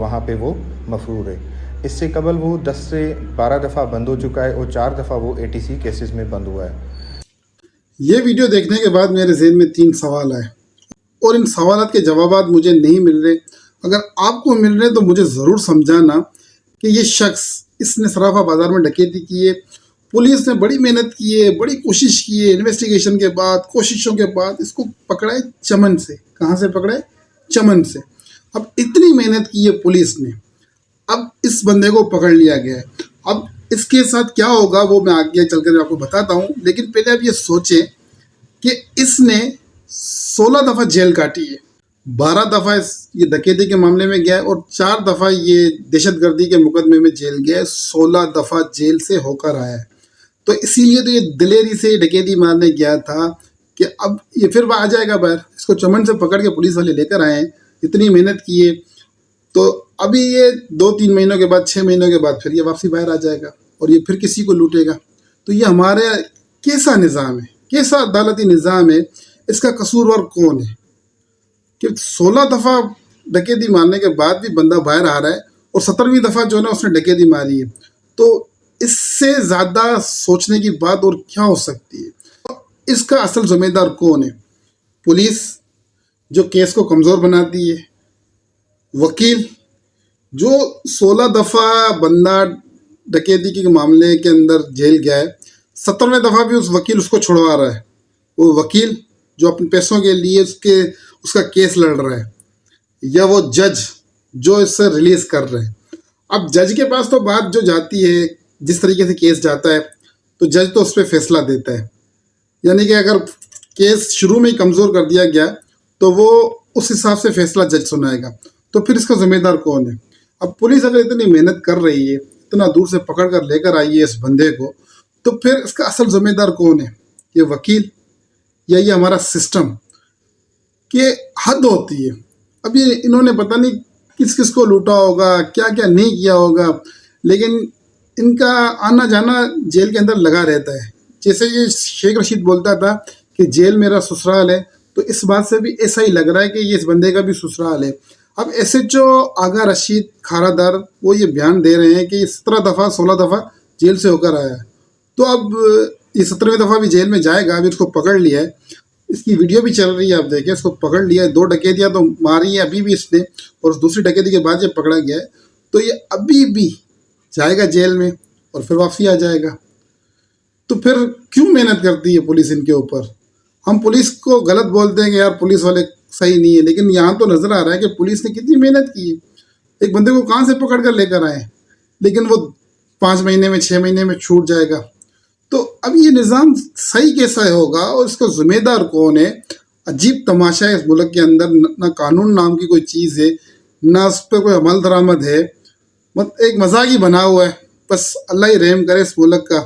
वहाँ पे वो मफरूर है। इससे कबल वो 10 से 12 दफ़ा बंद हो चुका है और 4 दफ़ा वो ATC केसेस में बंद हुआ है। ये वीडियो देखने के बाद मेरे जहन में 3 सवाल आए और इन सवालात के जवाब मुझे नहीं मिल रहे। अगर आपको मिल रहे तो मुझे ज़रूर समझाना कि ये शख्स, इसने सराफा बाज़ार में डकैती की है, पुलिस ने बड़ी मेहनत की है, बड़ी कोशिश की है, इन्वेस्टिगेशन के बाद, कोशिशों के बाद इसको पकड़ा है चमन से। कहाँ से पकड़ा है? चमन से। अब इतनी मेहनत की है पुलिस ने, अब इस बंदे को पकड़ लिया गया है। अब इसके साथ क्या होगा वो मैं आगे चलकर आपको बताता हूँ, लेकिन पहले आप ये सोचें कि इसने 16 दफ़ा जेल काटी है, 12 दफ़ा ये डकैती के मामले में गया है और 4 दफ़ा ये दहशतगर्दी के मुकदमे में जेल गया है। 16 दफ़ा जेल से होकर आया है। तो इसीलिए तो ये दिलेरी से डकैती मारने गया था कि अब ये फिर आ जाएगा बाहर। इसको चमन से पकड़ के पुलिस वाले लेकर आए हैं, इतनी मेहनत की है, तो अभी ये 2-3 महीनों के बाद, 6 महीनों के बाद फिर ये वापसी बाहर आ जाएगा और ये फिर किसी को लूटेगा। तो ये हमारे कैसा निज़ाम है, कैसा अदालती निज़ाम है? इसका कसूरवार कौन है कि 16 दफ़ा डकैती मारने के बाद भी बंदा बाहर आ रहा है और 17वीं दफ़ा जो है ना उसने डकैती मारी है? तो इससे ज़्यादा सोचने की बात और क्या हो सकती है? इसका असल जिम्मेदार कौन है? पुलिस जो केस को कमज़ोर बनाती है, वकील जो 16 दफ़ा बंदा डकैती के मामले के अंदर जेल गया है, 17वें दफ़ा भी उस वकील उसको छुड़वा रहा है। वो वकील जो अपने पैसों के लिए उसका केस लड़ रहा है, या वो जज जो इससे रिलीज़ कर रहे हैं। अब जज के पास तो बात जो जाती है, जिस तरीके से केस जाता है, तो जज तो उस पर फैसला देता है। यानी कि अगर केस शुरू में ही कमज़ोर कर दिया गया तो वो उस हिसाब से फैसला जज सुनाएगा। तो फिर इसका जिम्मेदार कौन है? अब पुलिस अगर इतनी मेहनत कर रही है, इतना दूर से पकड़ कर लेकर आई है इस बंदे को, तो फिर इसका असल जिम्मेदार कौन है? ये वकील या ये हमारा सिस्टम? कि हद होती है। अब ये इन्होंने पता नहीं किस किस को लूटा होगा, क्या क्या नहीं किया होगा, लेकिन इनका आना जाना जेल के अंदर लगा रहता है। जैसे ये शेख रशीद बोलता था कि जेल मेरा ससुराल है, तो इस बात से भी ऐसा ही लग रहा है कि ये इस बंदे का भी ससुराल है। अब SHO आगा रशीद खारादार वो ये बयान दे रहे हैं कि 17 दफ़ा 16 दफ़ा जेल से होकर आया है, तो अब ये 17वीं दफ़ा भी जेल में जाएगा। अभी इसको पकड़ लिया है, इसकी वीडियो भी चल रही है, आप देखें, इसको पकड़ लिया है। 2 डकैतियाँ तो मारी है अभी भी इसने, और दूसरी डकैती के बाद ये पकड़ा गया है, तो ये अभी भी जाएगा जेल में और फिर वापसी आ जाएगा। तो फिर क्यों मेहनत करती है पुलिस इनके ऊपर? हम पुलिस को गलत बोलते हैं कि यार पुलिस वाले सही नहीं है, लेकिन यहाँ तो नज़र आ रहा है कि पुलिस ने कितनी मेहनत की है। एक बंदे को कहाँ से पकड़ कर लेकर आए, लेकिन वो 5 महीने में, 6 महीने में छूट जाएगा। तो अब ये निज़ाम सही कैसा होगा और इसका जिम्मेदार कौन है? अजीब तमाशा है इस मुल्क के अंदर। ना कानून नाम की कोई चीज़ है, ना उस पर कोई अमल दरामद है, एक मजाक ही बना हुआ है। बस अल्लाह ही रहम करे इस मुल्क का।